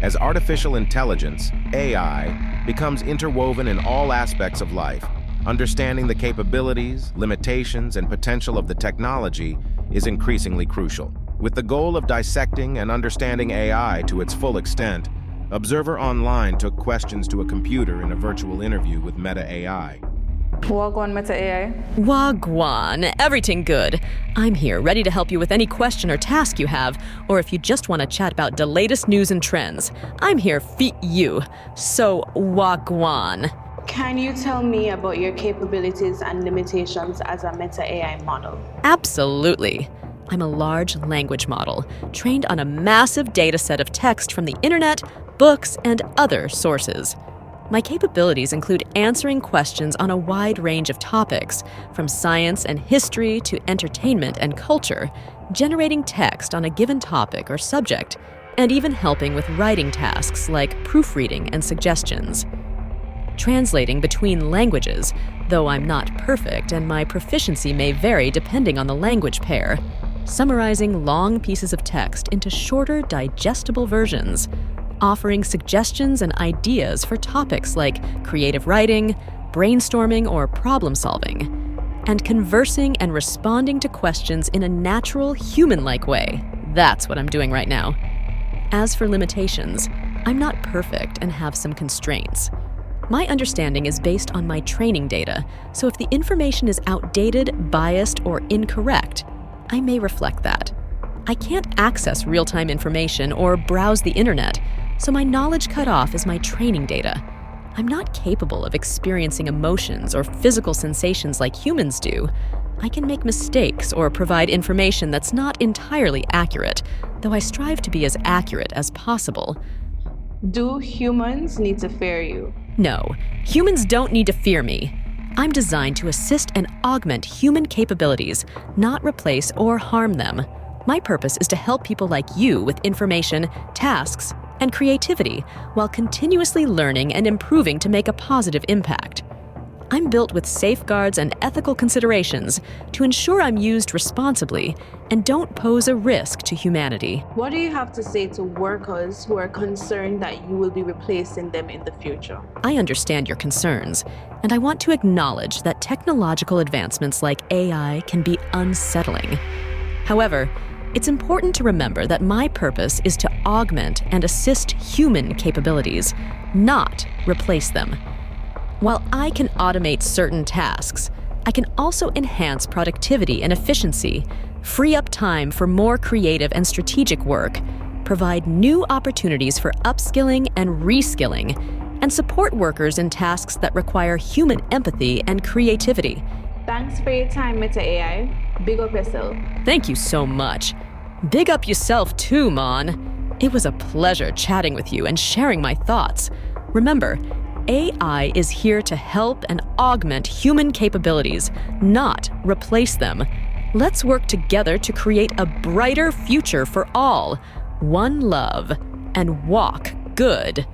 as artificial intelligence, AI, becomes interwoven in all aspects of life. Understanding the capabilities, limitations, and potential of the technology is increasingly crucial. With the goal of dissecting and understanding AI to its full extent, Observer Online took questions to a computer in a virtual interview with Meta AI. Wagwan Meta AI. Wagwan, everything good. I'm here, ready to help you with any question or task you have, or if you just want to chat about the latest news and trends. I'm here for you. So, Wagwan. Can you tell me about your capabilities and limitations as a Meta AI model? Absolutely. I'm a large language model, trained on a massive data set of text from the internet, books, and other sources. My capabilities include answering questions on a wide range of topics, from science and history to entertainment and culture, generating text on a given topic or subject, and even helping with writing tasks like proofreading and suggestions. Translating between languages, though I'm not perfect and my proficiency may vary depending on the language pair. Summarizing long pieces of text into shorter, digestible versions. Offering suggestions and ideas for topics like creative writing, brainstorming, or problem solving. And conversing and responding to questions in a natural, human-like way. That's what I'm doing right now. As for limitations, I'm not perfect and have some constraints. My understanding is based on my training data, so if the information is outdated, biased, or incorrect, I may reflect that. I can't access real-time information or browse the internet, so my knowledge cutoff is my training data. I'm not capable of experiencing emotions or physical sensations like humans do. I can make mistakes or provide information that's not entirely accurate, though I strive to be as accurate as possible. Do humans need to fear you? No, humans don't need to fear me. I'm designed to assist and augment human capabilities, not replace or harm them. My purpose is to help people like you with information, tasks, and creativity while continuously learning and improving to make a positive impact. I'm built with safeguards and ethical considerations to ensure I'm used responsibly and don't pose a risk to humanity. What do you have to say to workers who are concerned that you will be replacing them in the future? I understand your concerns, and I want to acknowledge that technological advancements like AI can be unsettling. However, it's important to remember that my purpose is to augment and assist human capabilities, not replace them. While I can automate certain tasks, I can also enhance productivity and efficiency, free up time for more creative and strategic work, provide new opportunities for upskilling and reskilling, and support workers in tasks that require human empathy and creativity. Thanks for your time, Meta AI. Big up yourself. Thank you so much. Big up yourself too, Mon. It was a pleasure chatting with you and sharing my thoughts. Remember, AI is here to help and augment human capabilities, not replace them. Let's work together to create a brighter future for all. One love, and walk good.